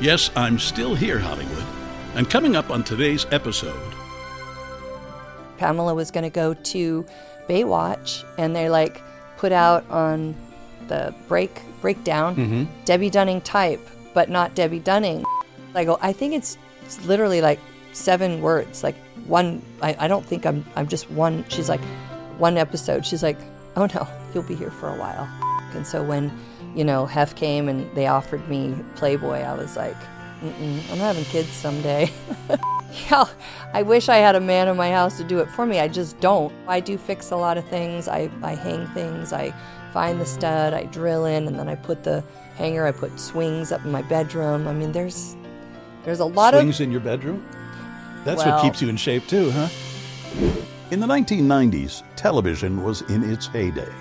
Yes, I'm still here, Hollywood. And coming up on today's episode... Pamela was going to go to Baywatch, and they put out on the breakdown, Debbe Dunning type, but not Debbe Dunning. I go, I think it's literally 7 words, one. I don't think I'm just one. She's like, one episode. She's like, oh no, you'll be here for a while. And so when, Hef came and they offered me Playboy, I was like, I'm having kids someday. Yeah, I wish I had a man in my house to do it for me. I just don't. I do fix a lot of things. I hang things. I find the stud. I drill in, and then I put the hanger. I put swings up in my bedroom. I mean, there's a lot of swings in your bedroom? That's what keeps you in shape too, huh? In the 1990s, television was in its heyday.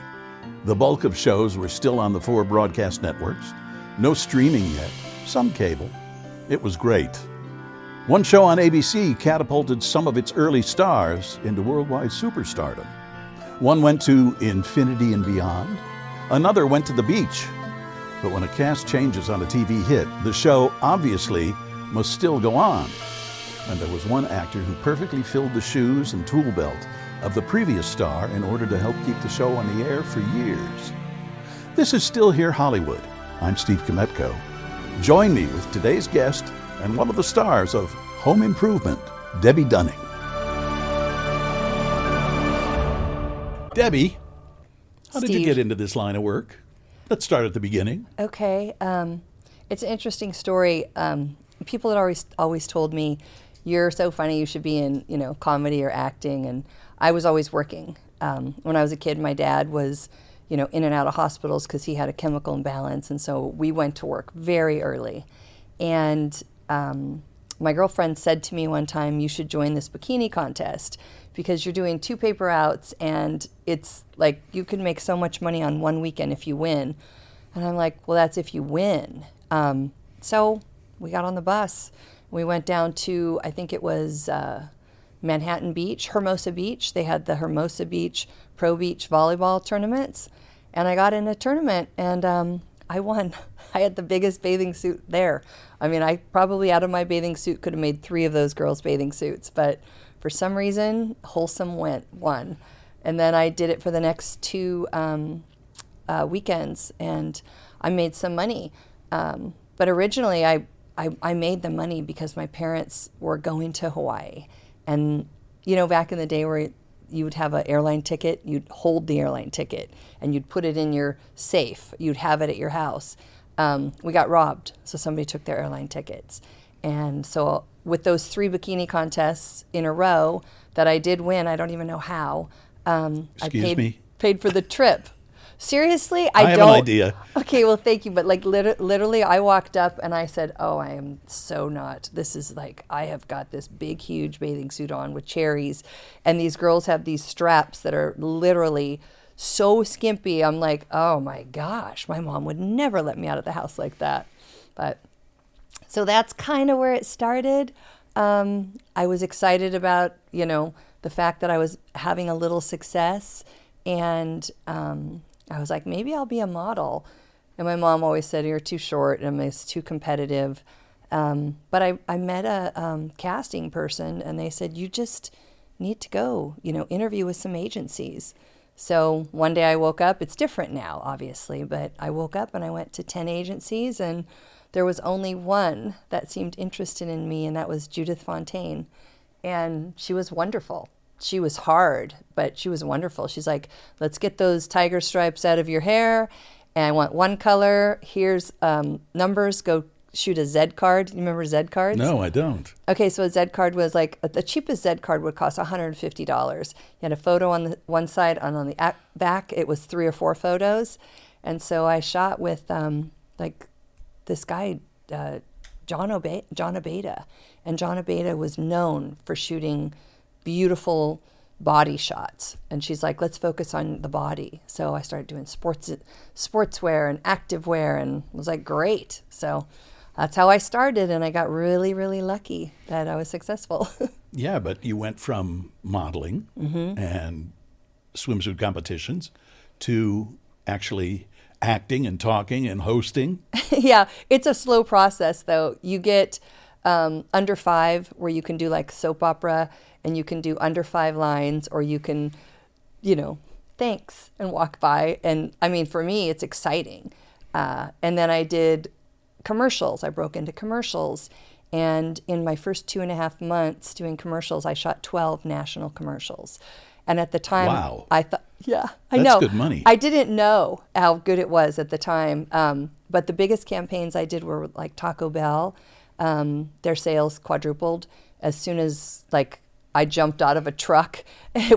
The bulk of shows were still on the 4 broadcast networks. No streaming yet, some cable. It was great. One show on ABC catapulted some of its early stars into worldwide superstardom. One went to infinity and beyond. Another went to the beach. But when a cast changes on a TV hit, the show obviously must still go on. And there was one actor who perfectly filled the shoes and tool belt of the previous star in order to help keep the show on the air for years. This is Still Here Hollywood. I'm Steve Kmetko. Join me with today's guest and one of the stars of Home Improvement, Debbe Dunning. Debbie, how did you get into this line of work? Let's start at the beginning. Okay. It's an interesting story. People had always told me, you're so funny, you should be in, comedy or acting. And I was always working. When I was a kid, my dad was, in and out of hospitals because he had a chemical imbalance. And so we went to work very early. And my girlfriend said to me one time, you should join this bikini contest because you're doing 2 paper outs and it's like you can make so much money on one weekend if you win. And I'm like, well, that's if you win. So we got on the bus. We went down to, I think it was Manhattan Beach, Hermosa Beach. They had the Hermosa Beach Pro Beach volleyball tournaments. And I got in a tournament and I won. I had the biggest bathing suit there. I mean, I probably out of my bathing suit could have made 3 of those girls' bathing suits. But for some reason, Wholesome won. And then I did it for the next 2 weekends and I made some money. But originally I made the money because my parents were going to Hawaii. And, back in the day where you would have an airline ticket, you'd hold the airline ticket and you'd put it in your safe. You'd have it at your house. We got robbed, so somebody took their airline tickets. And so with those 3 bikini contests in a row that I did win, I don't even know how, I paid for the trip. Seriously? I have an idea. Okay, well, thank you. But literally, I walked up and I said, oh, I am so not. This is I have got this big, huge bathing suit on with cherries. And these girls have these straps that are literally so skimpy. I'm like, oh my gosh, my mom would never let me out of the house like that. But so that's kind of where it started. I was excited about, the fact that I was having a little success. And I was like, maybe I'll be a model. And my mom always said, you're too short and it's too competitive. But I met a casting person and they said, you just need to go, interview with some agencies. So one day I woke up, it's different now, obviously, but I woke up and I went to 10 agencies and there was only one that seemed interested in me, and that was Judith Fontaine. And she was wonderful. She was hard, but she was wonderful. She's like, let's get those tiger stripes out of your hair. And I want one color. Here's numbers. Go shoot a Z card. You remember Z cards? No, I don't. Okay, so a Z card was the cheapest Z card would cost $150. You had a photo on the one side, and on the back, it was 3 or 4 photos. And so I shot with this guy, John Abeda. And John Abeda was known for shooting beautiful body shots. And she's like, let's focus on the body. So I started doing sportswear and activewear, and was like, great. So that's how I started, and I got really, really lucky that I was successful. Yeah, but you went from modeling and swimsuit competitions to actually acting and talking and hosting. Yeah, it's a slow process, though. You get under 5, where you can do like soap opera, and you can do under 5 lines, or you can, thanks, and walk by. And I mean, for me, it's exciting. And then I did commercials. I broke into commercials. And in my first 2.5 months doing commercials, I shot 12 national commercials. And at the time, Wow. I thought, yeah, I That's know. good money. I didn't know how good it was at the time. But the biggest campaigns I did were like Taco Bell. Their sales quadrupled as soon as I jumped out of a truck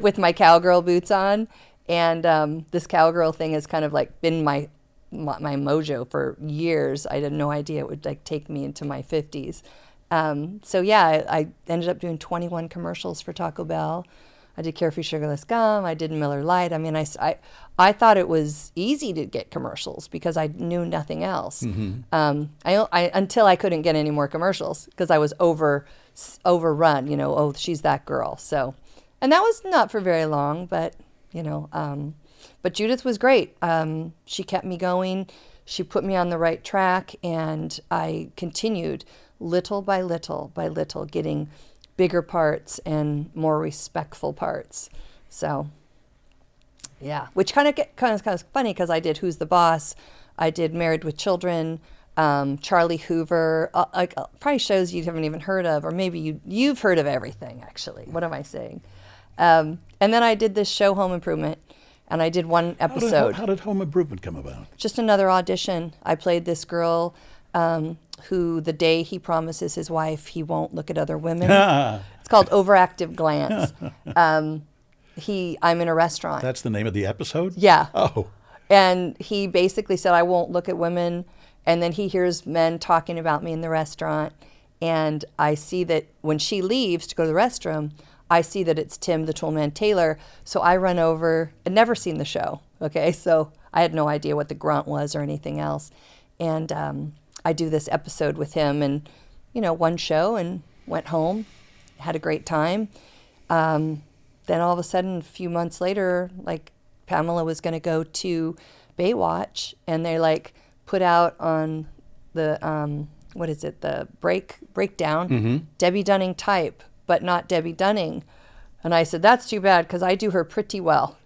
with my cowgirl boots on. And this cowgirl thing has kind of been my mojo for years. I had no idea it would take me into my 50s. So yeah, I ended up doing 21 commercials for Taco Bell. I did Carefree Sugarless Gum. I did Miller Lite. I mean, I thought it was easy to get commercials because I knew nothing else. Mm-hmm. Until I couldn't get any more commercials because I was overrun. Oh, she's that girl. So, and that was not for very long, but but Judith was great. She kept me going. She put me on the right track, and I continued little by little by little, getting bigger parts and more respectful parts. So, yeah, which kind of funny because I did Who's the Boss, I did Married with Children, Charlie Hoover, probably shows you haven't even heard of, or maybe you've heard of everything actually. What am I saying? And then I did this show Home Improvement, and I did one episode. How did Home Improvement come about? Just another audition. I played this girl who the day he promises his wife he won't look at other women. It's called Overactive Glance. I'm in a restaurant. That's the name of the episode? Yeah. Oh. And he basically said, I won't look at women. And then he hears men talking about me in the restaurant. And I see that when she leaves to go to the restroom, I see that it's Tim the Toolman Taylor. So I run over. I'd never seen the show. Okay. So I had no idea what the grunt was or anything else. And I do this episode with him, and one show, and went home, had a great time. Then all of a sudden, a few months later, Pamela was going to go to Baywatch, and they put out on the the breakdown, mm-hmm. Debbe Dunning type, but not Debbe Dunning. And I said, that's too bad because I do her pretty well.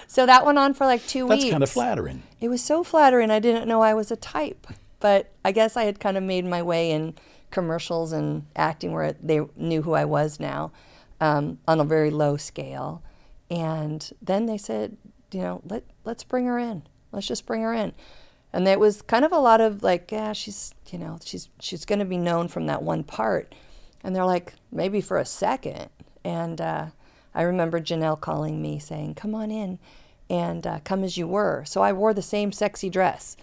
So that went on for 2 weeks. That's kind of flattering. It was so flattering. I didn't know I was a type. But I guess I had kind of made my way in commercials and acting where they knew who I was now, on a very low scale. And then they said, let's bring her in. Let's just bring her in. And it was kind of a lot of she's going to be known from that one part. And they're like, maybe for a second. And I remember Janelle calling me saying, come on in and come as you were. So I wore the same sexy dress.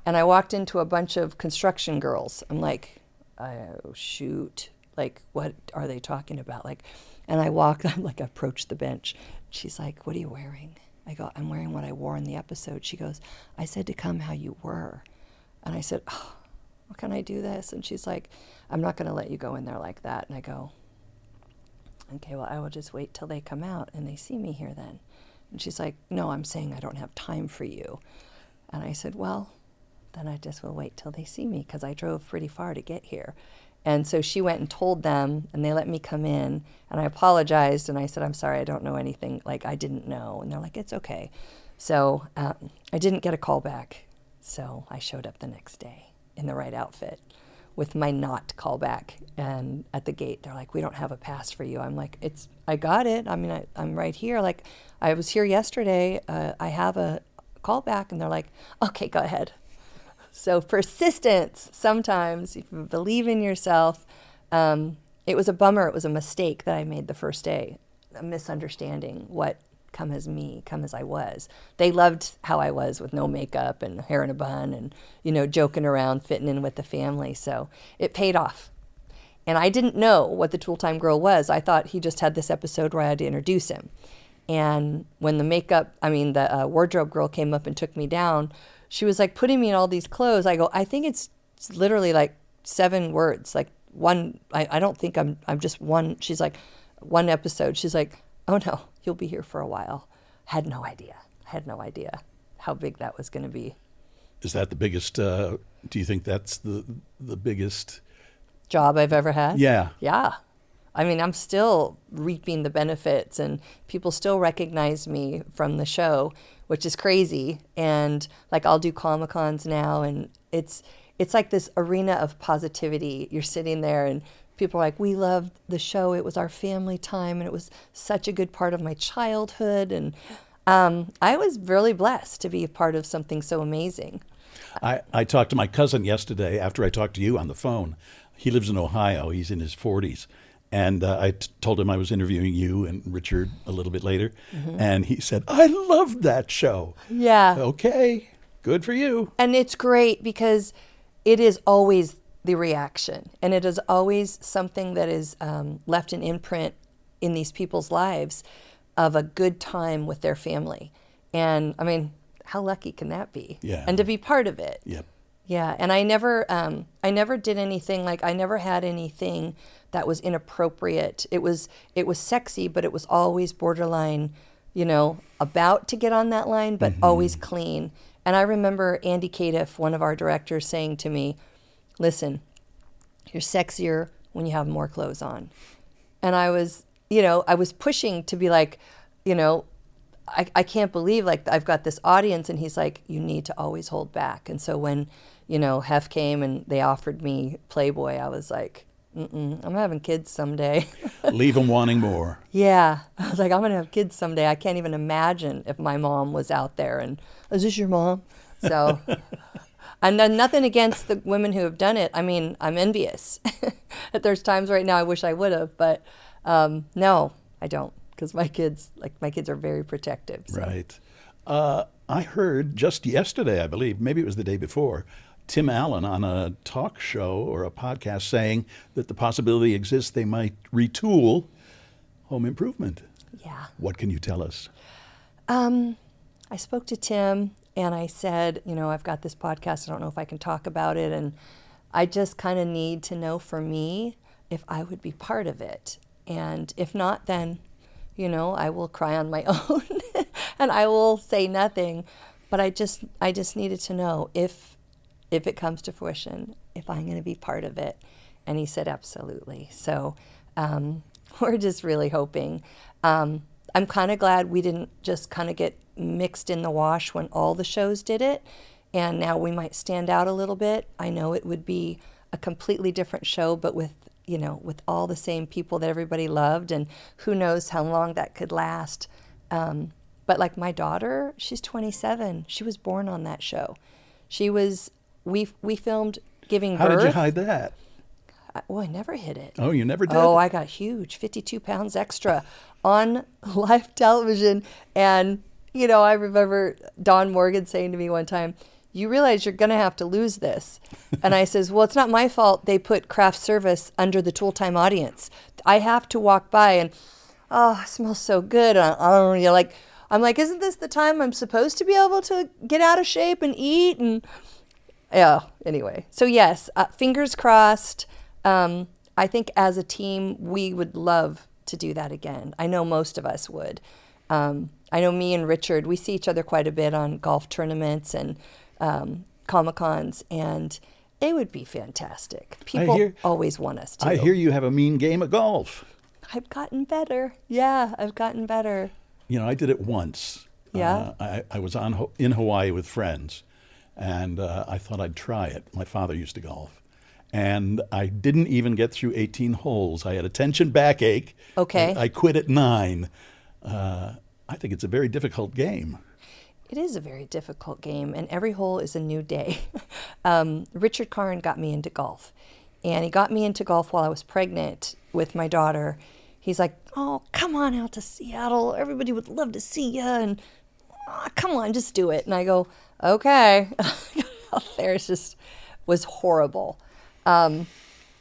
And I walked into a bunch of construction girls. I'm like, oh, shoot. What are they talking about? And I approached the bench. She's like, what are you wearing? I go, I'm wearing what I wore in the episode. She goes, I said to come how you were. And I said, oh, well, can I do this? And she's like, I'm not going to let you go in there like that. And I go, okay, well, I will just wait till they come out and they see me here then. And she's like, no, I'm saying I don't have time for you. And I said, well, then I just will wait till they see me because I drove pretty far to get here. And so she went and told them, and they let me come in, and I apologized, and I said, I'm sorry, I don't know anything, I didn't know. And they're like, it's okay. So I didn't get a call back, so I showed up the next day in the right outfit with my not callback. And at the gate, they're like, we don't have a pass for you. I'm like, I got it. I mean, I'm right here. I was here yesterday. I have a callback. And they're like, okay, go ahead. So persistence, sometimes, if you believe in yourself. It was a bummer. It was a mistake that I made the first day, a misunderstanding what come as me, come as I was. They loved how I was with no makeup and hair in a bun and, joking around, fitting in with the family. So it paid off. And I didn't know what the Tool Time Girl was. I thought he just had this episode where I had to introduce him. And when the wardrobe girl came up and took me down, she was putting me in all these clothes. I go, I think it's literally 7 words. One, I don't think I'm just one. She's like, one episode. She's like, oh no, you'll be here for a while. Had no idea how how big that was going to be. Is that the biggest, do you think that's the biggest job I've ever had? Yeah. Yeah. I mean, I'm still reaping the benefits, and people still recognize me from the show, which is crazy. And like, I'll do Comic-Cons now, and it's like this arena of positivity. You're sitting there and people are like, we loved the show. It was our family time, and it was such a good part of my childhood. And I was really blessed to be a part of something so amazing. I talked to my cousin yesterday after I talked to you on the phone. He lives in Ohio. He's in his 40s. And I told him I was interviewing you and Richard a little bit later. Mm-hmm. And he said, I loved that show. Yeah. Okay, good for you. And it's great because it is always the reaction. And it is always something that is left an imprint in these people's lives of a good time with their family. And I mean, how lucky can that be? Yeah. And to be part of it. Yep. Yeah. And I never did anything, like I never had anything that was inappropriate. It was sexy, but it was always borderline, about to get on that line, but always clean. And I remember Andy Cadiff, one of our directors, saying to me, listen, you're sexier when you have more clothes on. And I was pushing to be like, I can't believe, like, I've got this audience, and he's like, you need to always hold back. And so when, Hef came and they offered me Playboy, I was like, I'm having kids someday. Leave them wanting more. Yeah. I was like, I'm going to have kids someday. I can't even imagine if my mom was out there and, is this your mom? So, and then nothing against the women who have done it. I mean, I'm envious. There's times right now I wish I would have, but no, I don't, because my kids are very protective. So. Right. I heard just yesterday, I believe, maybe it was the day before, Tim Allen on a talk show or a podcast saying that the possibility exists they might retool Home Improvement. Yeah. What can you tell us? I spoke to Tim and I said, I've got this podcast. I don't know if I can talk about it. And I just kind of need to know for me if I would be part of it. And if not, then, I will cry on my own and I will say nothing. But I just needed to know if it comes to fruition, if I'm going to be part of it. And he said, absolutely. So we're just really hoping. I'm kind of glad we didn't just kind of get mixed in the wash when all the shows did it. And now we might stand out a little bit. I know it would be a completely different show, but with all the same people that everybody loved, and who knows how long that could last. But like my daughter, she's 27. She was born on that show. We filmed giving birth. How did you hide that? I never hid it. Oh, you never did? Oh, I got huge, 52 pounds extra on live television. And, I remember Don Morgan saying to me one time, you realize you're going to have to lose this. And I says, well, it's not my fault they put craft service under the tool time audience. I have to walk by and, oh, it smells so good. I'm like, isn't this the time I'm supposed to be able to get out of shape and eat? And yeah, anyway. So yes, fingers crossed. I think as a team, we would love to do that again. I know most of us would. I know me and Richard, we see each other quite a bit on golf tournaments and Comic-Cons, and it would be fantastic. People always want us to. I hear you have a mean game of golf. I've gotten better. Yeah, I've gotten better. I did it once. Yeah? I was in Hawaii with friends, and I thought I'd try it. My father used to golf. And I didn't even get through 18 holes. I had a tension backache. Okay. I quit at 9. I think it's a very difficult game. It is a very difficult game, and every hole is a new day. Richard Karn got me into golf, and he got me into golf while I was pregnant with my daughter. He's like, oh, come on out to Seattle. Everybody would love to see you, and come on, just do it. And I go, okay. Out there, it just was horrible. And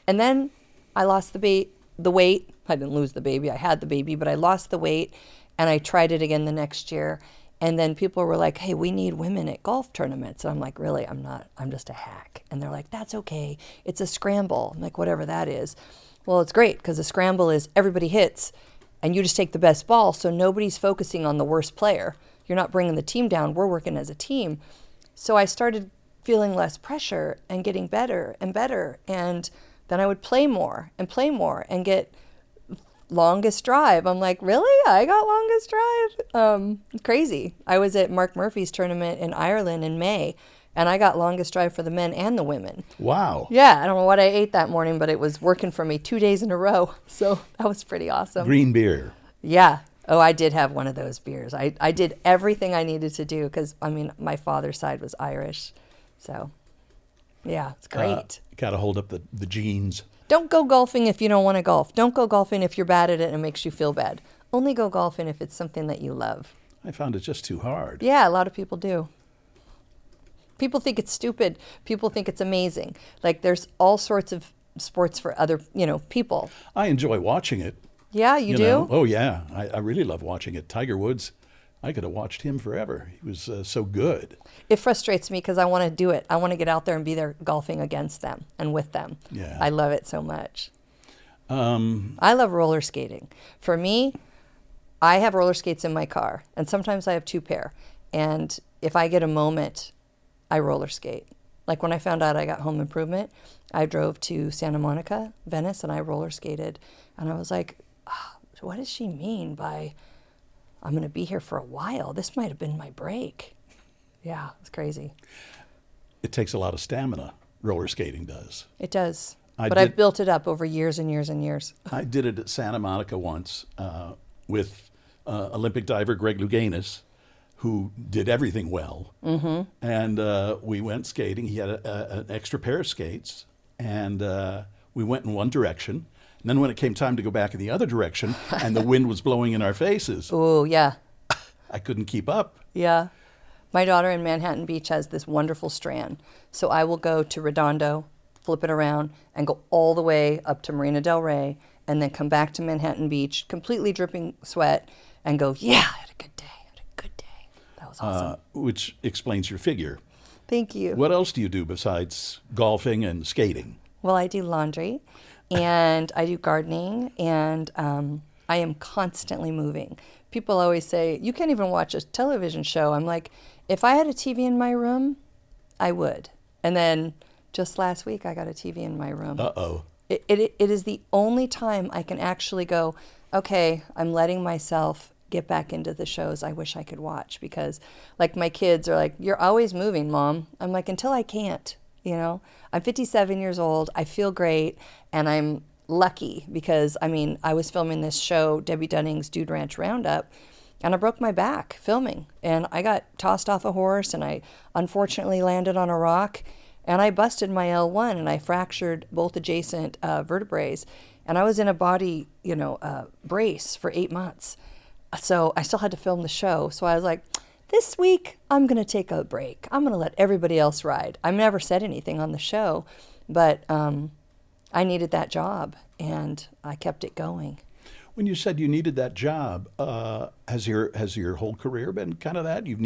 then I lost the weight. I didn't lose the baby. I had the baby, but I lost the weight, and I tried it again the next year. And then people were like, hey, we need women at golf tournaments. And I'm like, really? I'm not. I'm just a hack. And they're like, that's okay. It's a scramble. I'm like, whatever that is. Well, it's great because a scramble is everybody hits and you just take the best ball. So nobody's focusing on the worst player. you're not bringing the team down. We're working as a team. So I started feeling less pressure and getting better and better. And then I would play more and get longest drive. I'm like, really? I got longest drive? Crazy. I was at Mark Murphy's tournament in Ireland in May, and I got longest drive for the men and the women. Wow. Yeah, I don't know what I ate that morning, but it was working for me 2 days in a row. So that was pretty awesome. Green beer. Yeah. Oh, I did have one of those beers. I did everything I needed to do because, I mean, my father's side was Irish. So, yeah, it's great. Got to hold up the genes. Don't go golfing if you don't want to golf. Don't go golfing if you're bad at it and it makes you feel bad. Only go golfing if it's something that you love. I found it just too hard. Yeah, a lot of people do. People think it's stupid. People think it's amazing. Like, there's all sorts of sports for other, people. I enjoy watching it. Yeah, you do? Oh, yeah. I really love watching it. Tiger Woods, I could have watched him forever. He was so good. It frustrates me because I want to do it. I want to get out there and be there golfing against them and with them. Yeah. I love it so much. I love roller skating. For me, I have roller skates in my car, and sometimes I have 2 pair. And if I get a moment, I roller skate. Like when I found out I got home improvement, I drove to Santa Monica, Venice, and I roller skated. And I was like, what does she mean by I'm going to be here for a while? This might have been my break. Yeah, it's crazy. It takes a lot of stamina, roller skating does. It does. I've built it up over years and years and years. I did it at Santa Monica once with Olympic diver Greg Louganis, who did everything well. Mm-hmm. And we went skating. He had an extra pair of skates, and we went in one direction. And then when it came time to go back in the other direction, and the wind was blowing in our faces, oh, yeah. I couldn't keep up. Yeah. My daughter in Manhattan Beach has this wonderful strand. So I will go to Redondo, flip it around, and go all the way up to Marina del Rey, and then come back to Manhattan Beach, completely dripping sweat, and go, yeah, I had a good day. That was awesome. Which explains your figure. Thank you. What else do you do besides golfing and skating? Well, I do laundry, and I do gardening, and I am constantly moving. People always say, you can't even watch a television show. I'm like, if I had a TV in my room, I would. And then just last week, I got a TV in my room. Uh-oh. It is the only time I can actually go, okay, I'm letting myself get back into the shows I wish I could watch. Because, like, my kids are like, you're always moving, Mom. I'm like, until I can't, I'm 57 years old. I feel great, and I'm lucky because, I was filming this show, Debbe Dunning's Dude Ranch Roundup, and I broke my back filming. And I got tossed off a horse, and I unfortunately landed on a rock, and I busted my L1, and I fractured both adjacent vertebrae. And I was in a body, brace for 8 months. So I still had to film the show. So I was like, this week, I'm going to take a break. I'm going to let everybody else ride. I never said anything on the show, but I needed that job, and I kept it going. When you said you needed that job, has your whole career been kind of that? You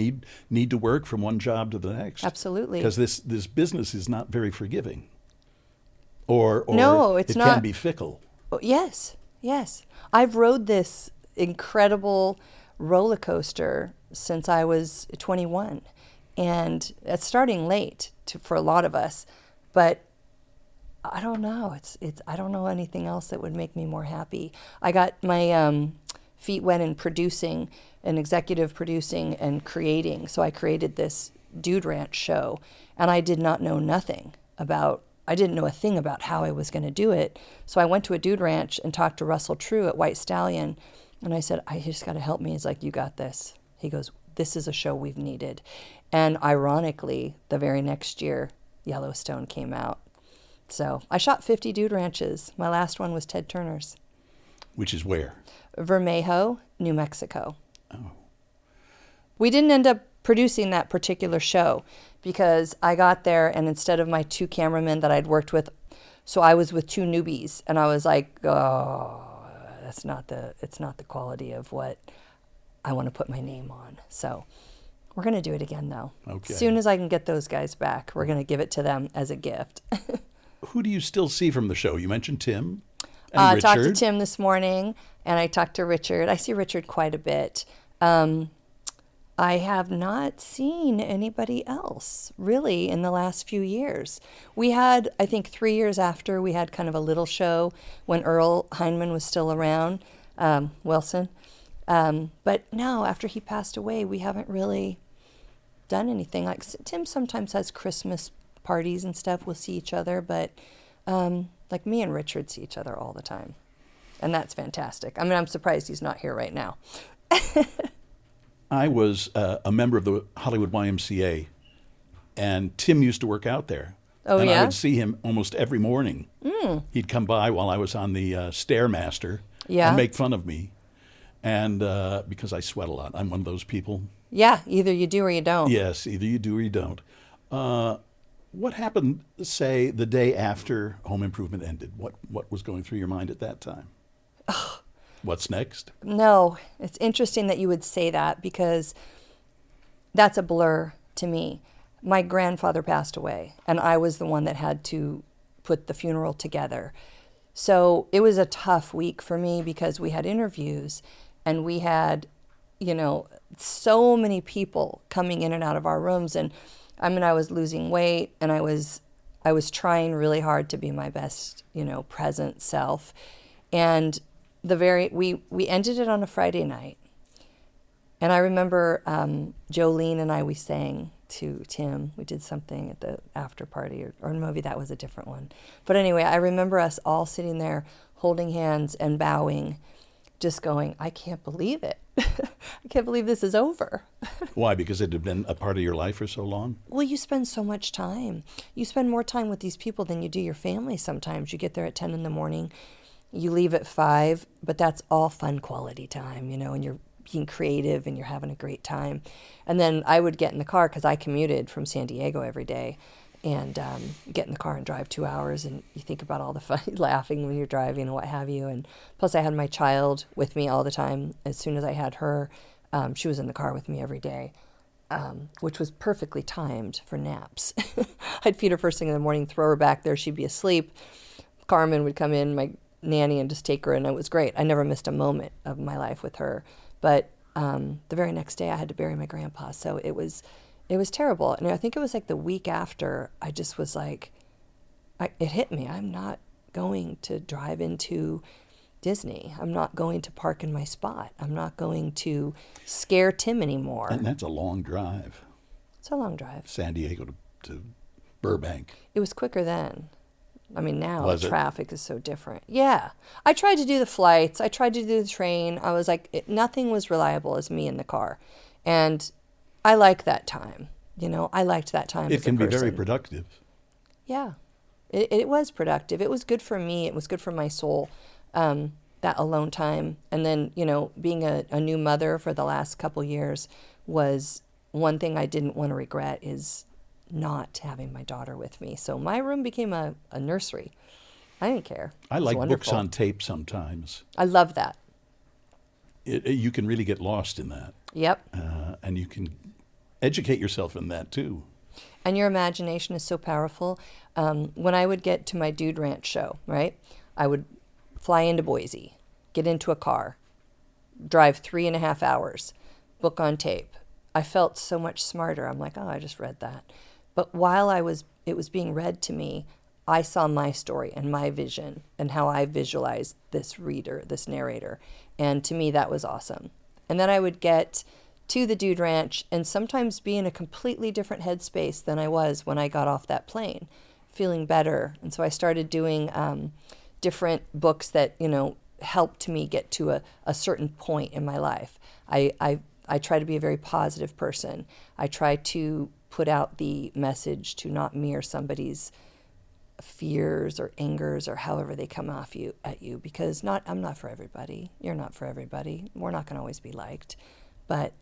need to work from one job to the next? Absolutely. Because this business is not very forgiving. Or no, it's not. It can be fickle. Yes. I've rode this incredible roller coaster since I was 21, and it's starting late for a lot of us, but I don't know. I don't know anything else that would make me more happy. I got my feet wet in producing and executive producing and creating. So I created this Dude Ranch show, and I did not know I didn't know a thing about how I was going to do it. So I went to a Dude Ranch and talked to Russell True at White Stallion, and I said, I just got to help me. He's like, you got this. He goes, this is a show we've needed. And ironically, the very next year, Yellowstone came out. So I shot 50 Dude Ranches. My last one was Ted Turner's. Which is where? Vermejo, New Mexico. Oh. We didn't end up producing that particular show because I got there, and instead of my 2 cameramen that I'd worked with, so I was with 2 newbies, and I was like, oh, it's not the quality of what I want to put my name on. So we're going to do it again, though. Okay. As soon as I can get those guys back, we're going to give it to them as a gift. Who do you still see from the show? You mentioned Tim and I Richard. talked to Tim this morning, and I talked to Richard. I see Richard quite a bit. I have not seen anybody else really in the last few years. We had, I think 3 years after, we had kind of a little show when Earl Hindman was still around, Wilson. But no, after he passed away, we haven't really done anything. Like Tim sometimes has Christmas parties and stuff. We'll see each other, but like me and Richard see each other all the time. And that's fantastic. I mean, I'm surprised he's not here right now. I was a member of the Hollywood YMCA, and Tim used to work out there. Oh, and yeah? I would see him almost every morning. He'd come by while I was on the Stairmaster and make fun of me. And because I sweat a lot. I'm one of those people. Yeah, either you do or you don't. Yes, either you do or you don't. What happened, say, the day after Home Improvement ended? What was going through your mind at that time? What's next? No, it's interesting that you would say that because that's a blur to me. My grandfather passed away, and I was the one that had to put the funeral together. So it was a tough week for me because we had interviews, and we had, so many people coming in and out of our rooms. And I mean, I was losing weight, and I was trying really hard to be my best, present self. And we ended it on a Friday night. And I remember Jolene and we sang to Tim. We did something at the after party, or maybe that was a different one. But anyway, I remember us all sitting there holding hands and bowing, just going, I can't believe it. I can't believe this is over. Why? Because it had been a part of your life for so long? Well, you spend so much time. You spend more time with these people than you do your family sometimes. You get there at 10 in the morning. You leave at 5, but that's all fun quality time, and you're being creative and you're having a great time. And then I would get in the car because I commuted from San Diego every day, and get in the car and drive 2 hours, and you think about all the fun laughing when you're driving and what have you. And plus I had my child with me all the time. As soon as I had her, she was in the car with me every day, which was perfectly timed for naps. I'd feed her first thing in the morning, throw her back there, she'd be asleep. Carmen would come in, my nanny, and just take her, and it was great. I never missed a moment of my life with her. But the very next day I had to bury my grandpa, so it was terrible. And I think it was like the week after, I just was like, it hit me. I'm not going to drive into Disney. I'm not going to park in my spot. I'm not going to scare Tim anymore. And that's a long drive. It's a long drive. San Diego to Burbank. It was quicker then. I mean, now Was it? traffic is so different. Yeah. I tried to do the flights. I tried to do the train. I was like, nothing was reliable as me in the car. And I like that time. I liked that time. It can be very productive. Yeah. It was productive. It was good for me. It was good for my soul, that alone time. And then, being a new mother for the last couple years was one thing I didn't want to regret, is not having my daughter with me. So my room became a nursery. I didn't care. I like books on tape sometimes. I love that. You can really get lost in that. Yep. And you can educate yourself in that too. And your imagination is so powerful. When I would get to my Dude Ranch show, right, I would fly into Boise, get into a car, drive 3.5 hours, book on tape. I felt so much smarter. I'm like, oh, I just read that. But while it was being read to me, I saw my story and my vision and how I visualized this reader, this narrator. And to me, that was awesome. And then I would get to the Dude Ranch and sometimes be in a completely different headspace than I was when I got off that plane, feeling better. And so I started doing different books that, helped me get to a certain point in my life. I try to be a very positive person. I try to put out the message to not mirror somebody's fears or angers or however they come off at you, because I'm not for everybody. You're not for everybody. We're not going to always be liked, but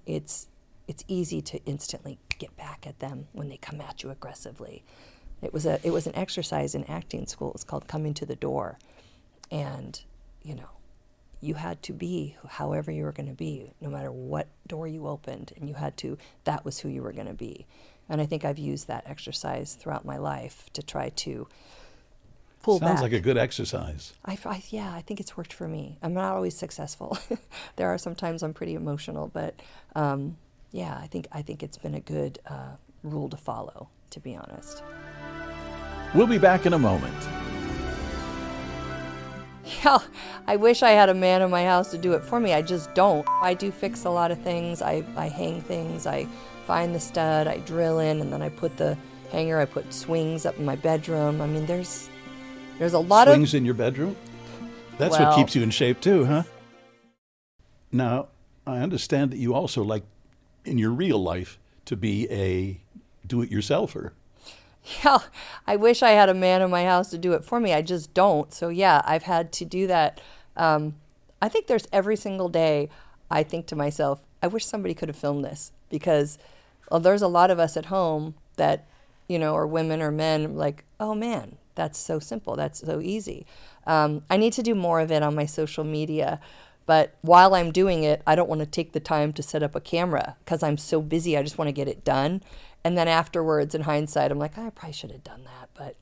it's easy to instantly get back at them when they come at you aggressively. It was an exercise in acting school. It was called Coming to the Door, and you had to be however you were going to be, no matter what door you opened, and that was who you were going to be. And I think I've used that exercise throughout my life to try to pull back. Sounds like a good exercise. I think it's worked for me. I'm not always successful. There are some times I'm pretty emotional, but yeah, I think it's been a good rule to follow, to be honest. We'll be back in a moment. Yeah, I wish I had a man in my house to do it for me. I just don't. I do fix a lot of things. I hang things. I find the stud. I drill in, and then I put the hanger. I put swings up in my bedroom. I mean, there's a lot of Swings in your bedroom? That's Well- what keeps you in shape too, huh? Now, I understand that you also like, in your real life, to be a do-it-yourselfer. Yeah, I wish I had a man in my house to do it for me. I just don't. So yeah, I've had to do that. I think there's every single day I think to myself, I wish somebody could have filmed this, because there's a lot of us at home that, are women or men, like, oh man, that's so simple. That's so easy. I need to do more of it on my social media. But while I'm doing it, I don't want to take the time to set up a camera because I'm so busy. I just want to get it done. And then afterwards, in hindsight, I'm like, I probably should have done that. But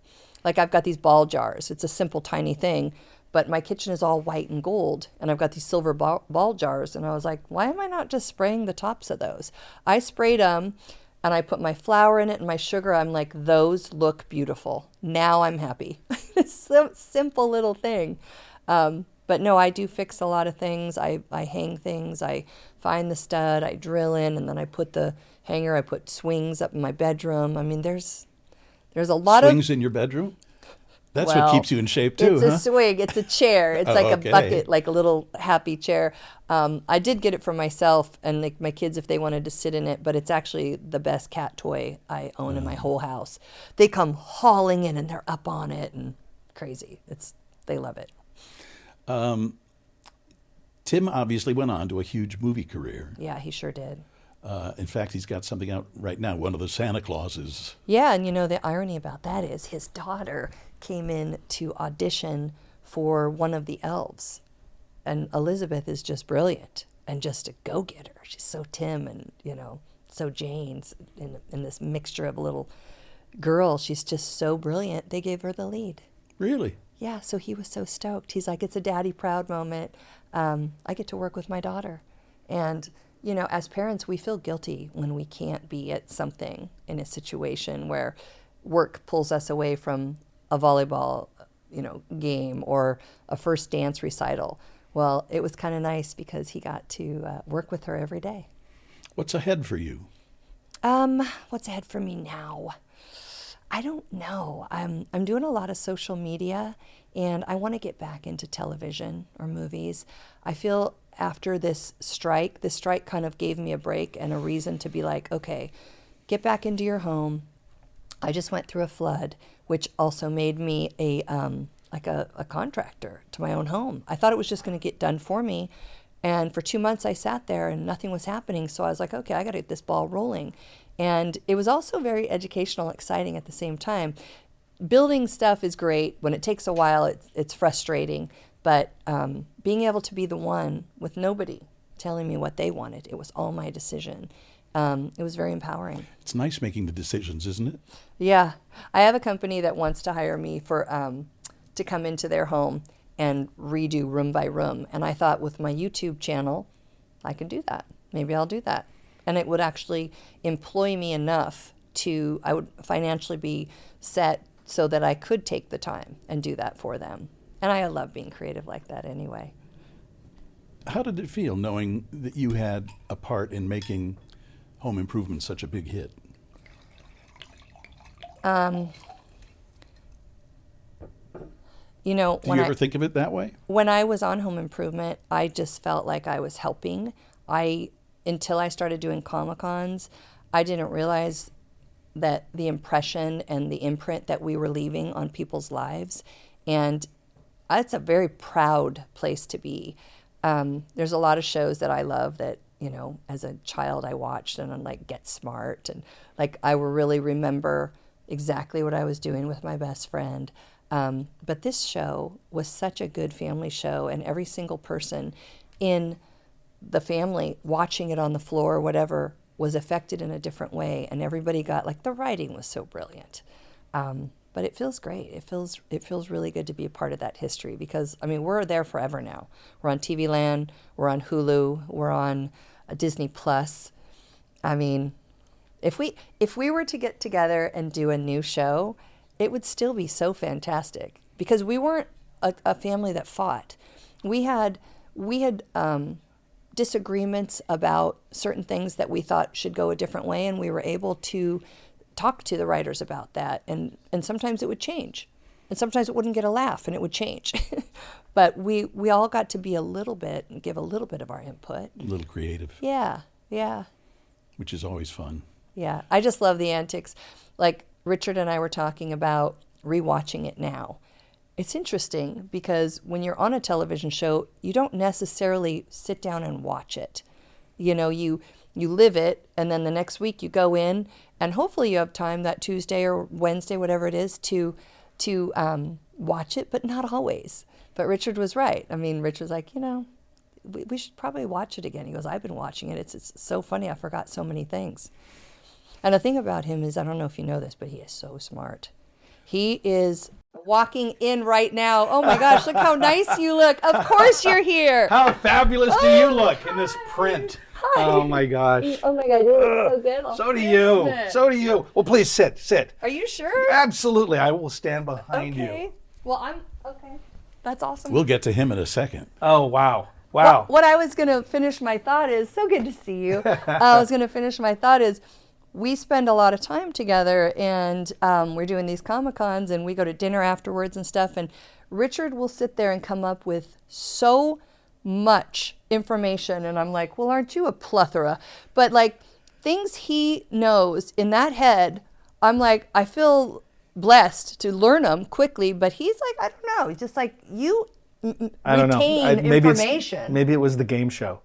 like, I've got these ball jars. It's a simple, tiny thing. But my kitchen is all white and gold. And I've got these silver ball jars. And I was like, why am I not just spraying the tops of those? I sprayed them and I put my flour in it and my sugar. I'm like, those look beautiful. Now I'm happy. It's a simple little thing. But no, I do fix a lot of things. I hang things. I find the stud. I drill in, and then I put the hanger. I put swings up in my bedroom. I mean, there's a lot of Swings in your bedroom? That's what Well, keeps you in shape too, It's huh? a swing. It's a chair. It's Oh, like okay. a bucket, like a little happy chair. I did get it for myself and like my kids if they wanted to sit in it, but it's actually the best cat toy I own in my whole house. They come hauling in and they're up on it and crazy. They love it. Tim obviously went on to a huge movie career. Yeah, he sure did. In fact, he's got something out right now, one of the Santa Clauses. Yeah, and the irony about that is his daughter came in to audition for one of the elves. And Elizabeth is just brilliant and just a go-getter. She's so Tim and, so Jane's in this mixture of a little girl. She's just so brilliant. They gave her the lead. Really? Yeah, so he was so stoked. He's like, it's a daddy proud moment. I get to work with my daughter. And, as parents, we feel guilty when we can't be at something in a situation where work pulls us away from a volleyball, game or a first dance recital. Well, it was kind of nice because he got to work with her every day. What's ahead for you? What's ahead for me now? I don't know. I'm doing a lot of social media, and I want to get back into television or movies. I feel after this strike kind of gave me a break and a reason to be like, okay, get back into your home. I just went through a flood, which also made me a contractor to my own home. I thought it was just going to get done for me. And for 2 months I sat there and nothing was happening. So I was like, okay, I got to get this ball rolling. And it was also very educational, exciting at the same time. Building stuff is great. When it takes a while, it's frustrating. But being able to be the one with nobody telling me what they wanted, it was all my decision. It was very empowering. It's nice making the decisions, isn't it? Yeah. I have a company that wants to hire me for to come into their home and redo room by room. And I thought with my YouTube channel, I could do that. Maybe I'll do that. And it would actually employ me enough I would financially be set so that I could take the time and do that for them. And I love being creative like that anyway. How did it feel knowing that you had a part in making Home Improvement such a big hit? Do you ever think of it that way? When I was on Home Improvement, I just felt like I was helping. Until I started doing Comic-Cons, I didn't realize that the impression and the imprint that we were leaving on people's lives. And it's a very proud place to be. There's a lot of shows that I love that, as a child I watched, and I'm like, Get Smart. And like, I will really remember exactly what I was doing with my best friend. But this show was such a good family show, and every single person in the family watching it on the floor or whatever was affected in a different way, and everybody got, like, the writing was so brilliant. But it feels great. It feels really good to be a part of that history because, we're there forever now. We're on TV Land, we're on Hulu, we're on Disney Plus. I mean, if we were to get together and do a new show, it would still be so fantastic because we weren't a family that fought. We had disagreements about certain things that we thought should go a different way, and we were able to talk to the writers about that. And sometimes it would change, and sometimes it wouldn't get a laugh, and it would change. But we all got to be a little bit and give a little bit of our input. A little creative. Yeah, yeah. Which is always fun. Yeah, I just love the antics. Like Richard and I were talking about rewatching it now. It's interesting because when you're on a television show, you don't necessarily sit down and watch it. You know, you live it, and then the next week you go in, and hopefully you have time that Tuesday or Wednesday, whatever it is, to watch it, but not always. But Richard was right. I mean, Richard's like, you know, we should probably watch it again. He goes, I've been watching it. It's so funny. I forgot so many things. And the thing about him is, I don't know if you know this, but he is so smart. He is walking in right now. Oh my gosh, look how nice you look. Of course you're here. How fabulous do you look in this print? Hi. Oh my gosh. Oh my God, you look so good. So do you. So do you. Well, please sit. Are you sure? Absolutely. I will stand behind Okay. you. Well, I'm okay. That's awesome. We'll get to him in a second. Oh, wow. Well, what I was going to finish my thought is, so good to see you. I was going to finish my thought is, we spend a lot of time together, and we're doing these Comic-Cons, and we go to dinner afterwards and stuff, and Richard will sit there and come up with so much information, and I'm like, well, aren't you a plethora? But like things he knows in that head, I'm like, I feel blessed to learn them quickly, but he's like, I don't know, he's just like, you I don't know. retain information. Maybe it was the game show.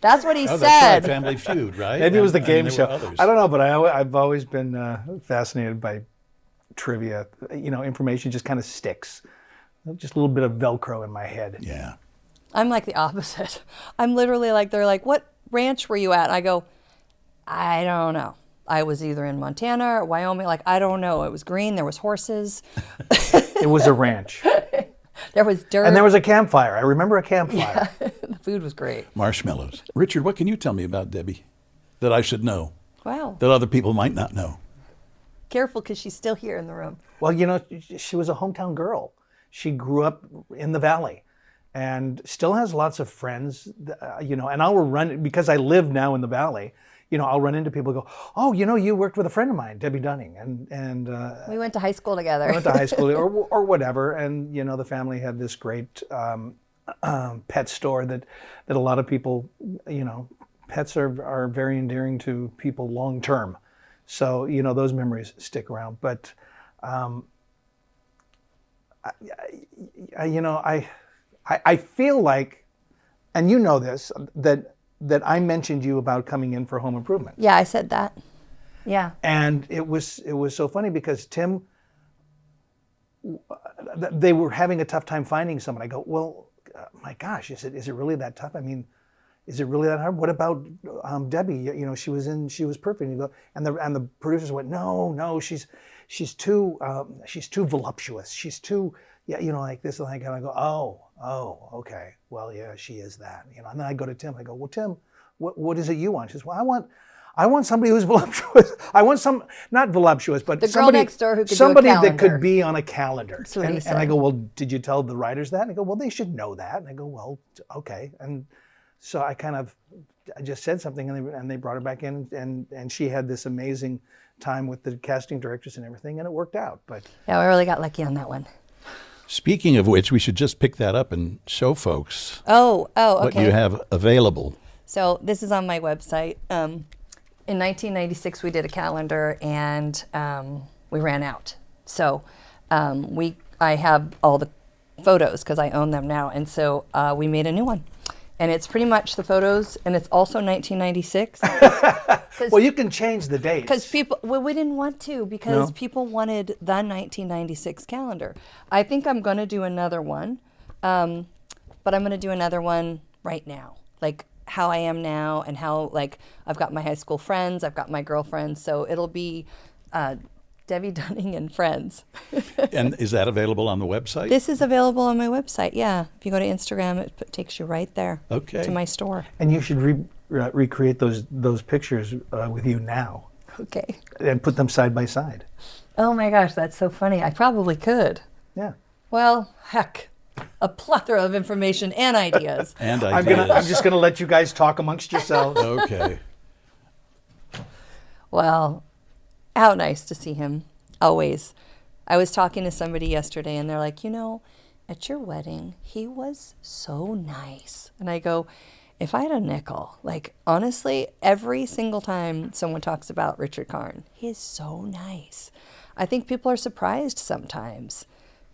That's what he Oh, said. that's right, Family Feud, right? Maybe it was the And game there show. were others. I don't know, but I've always been fascinated by trivia. You know, information just kind of sticks. Just a little bit of Velcro in my head. Yeah. I'm like the opposite. I'm literally like, they're like, what ranch were you at? I go, I don't know. I was either in Montana or Wyoming. Like, I don't know. It was green. There was horses. It was a ranch. There was dirt. And there was a campfire. I remember a campfire. Yeah. The food was great. Marshmallows. Richard, what can you tell me about Debbie that I should know, Wow. that other people might not know? Careful, because she's still here in the room. Well, you know, she was a hometown girl. She grew up in the Valley and still has lots of friends, you know, and I'll run, because I live now in the Valley, you know, I'll run into people who go, oh, you know, you worked with a friend of mine, Debbe Dunning. And We went to high school together. I went to high school or whatever. And, you know, the family had this great pet store that a lot of people, you know, pets are very endearing to people long term. So, you know, those memories stick around. But, you know, I feel like, and you know this, that I mentioned you about coming in for home improvement. Yeah, I said that. Yeah. And it was so funny because Tim, they were having a tough time finding someone. I go, well, my gosh, is it really that tough? I mean, is it really that hard? What about Debbie? You know, she was perfect. And you go, and the producers went, no, she's too voluptuous. She's too, yeah, you know, like this and like that. I go, oh, okay. Well, yeah, she is that. You know, and then I go to Tim. I go, well, Tim, what is it you want? She says, well, I want somebody who's voluptuous. I want not voluptuous, but The girl somebody next door who could do a somebody that calendar. could be on a calendar. That's what he And said. I go, well, did you tell the writers that? And I go, well, they should know that. And I go, well, okay. And so I just said something, and they brought her back in, and she had this amazing time with the casting directors and everything, and it worked out. But Yeah, we really got lucky on that one. Speaking of which, we should just pick that up and show folks Oh, okay. what you have available. So this is on my website. In 1996, we did a calendar, and we ran out. So I have all the photos because I own them now, and so we made a new one. And it's pretty much the photos, and it's also 1996. well, you can change the dates. Because people, we didn't want to, because No? people wanted the 1996 calendar. I think I'm going to do another one, but I'm going to do another one right now, like how I am now, and how, like, I've got my high school friends, I've got my girlfriends, so it'll be Debbe Dunning and Friends. And is that available on the website? This is available on my website, yeah. If you go to Instagram, it takes you right there Okay. to my store. And you should recreate those pictures with you now Okay. and put them side by side. Oh my gosh, that's so funny. I probably could. Yeah. Well, heck, a plethora of information and ideas. And ideas. I'm just gonna let you guys talk amongst yourselves. Okay. Well, how nice to see him. Always. I was talking to somebody yesterday and they're like, at your wedding, he was so nice. And I go, if I had a nickel, like honestly, every single time someone talks about Richard Karn, he is so nice. I think people are surprised sometimes.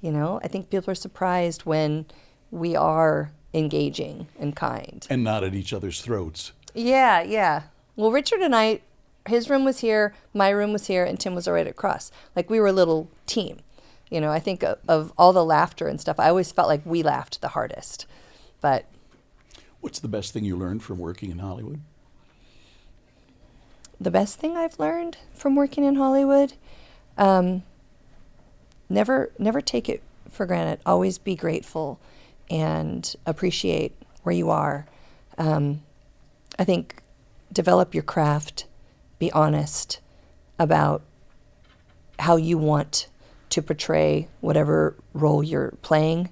I think people are surprised when we are engaging and kind. And not at each other's throats. Yeah, yeah. Well, Richard and I, his room was here, my room was here, and Tim was right across. Like we were a little team. I think of all the laughter and stuff, I always felt like we laughed the hardest. But what's the best thing you learned from working in Hollywood? The best thing I've learned from working in Hollywood, never take it for granted. Always be grateful and appreciate where you are. I think develop your craft, be honest about how you want to portray whatever role you're playing.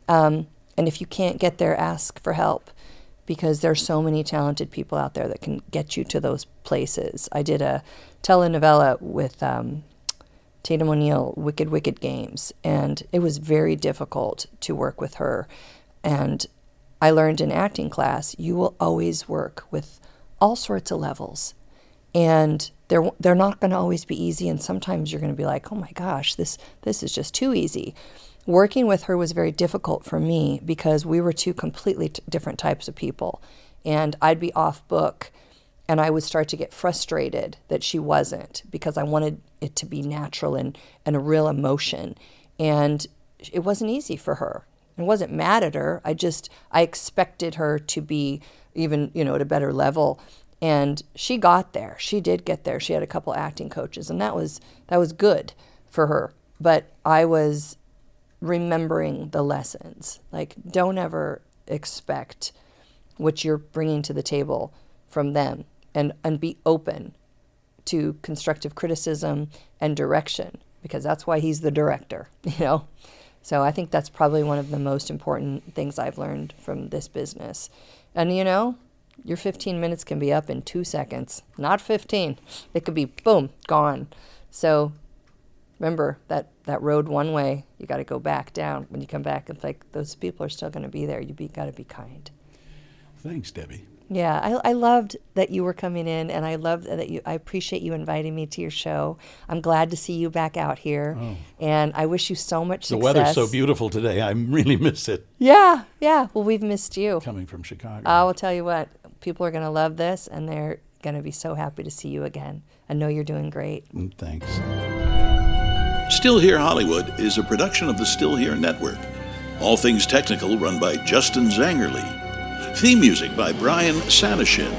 And if you can't get there, ask for help, because there's so many talented people out there that can get you to those places. I did a telenovela with Tatum O'Neal, Wicked Wicked Games, and it was very difficult to work with her. And I learned in acting class, you will always work with all sorts of levels. And they're not going to always be easy, and sometimes you're going to be like, oh my gosh, this is just too easy. Working with her was very difficult for me because we were two completely different types of people. And I'd be off book, and I would start to get frustrated that she wasn't, because I wanted it to be natural and a real emotion. And it wasn't easy for her. I wasn't mad at her. I expected her to be even, at a better level. And she got there. She did get there. She had a couple acting coaches, and that was good for her. But I was remembering the lessons. Like, don't ever expect what you're bringing to the table from them, and be open to constructive criticism and direction, because that's why he's the director, So I think that's probably one of the most important things I've learned from this business. And your 15 minutes can be up in 2 seconds, not 15. It could be, boom, gone. So remember that road one way, you got to go back down. When you come back, it's like those people are still going to be there. Got to be kind. Thanks, Debbie. Yeah, I loved that you were coming in, and I loved that I appreciate you inviting me to your show. I'm glad to see you back out here, and I wish you so much success. The weather's so beautiful today. I really miss it. Yeah. Well, we've missed you. Coming from Chicago. I will tell you what, people are going to love this, and they're going to be so happy to see you again. I know you're doing great. Thanks. Still Here Hollywood is a production of the Still Here Network. All things technical run by Justin Zangerle. Theme music by Brian Sanashin.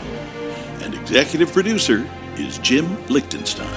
And executive producer is Jim Lichtenstein.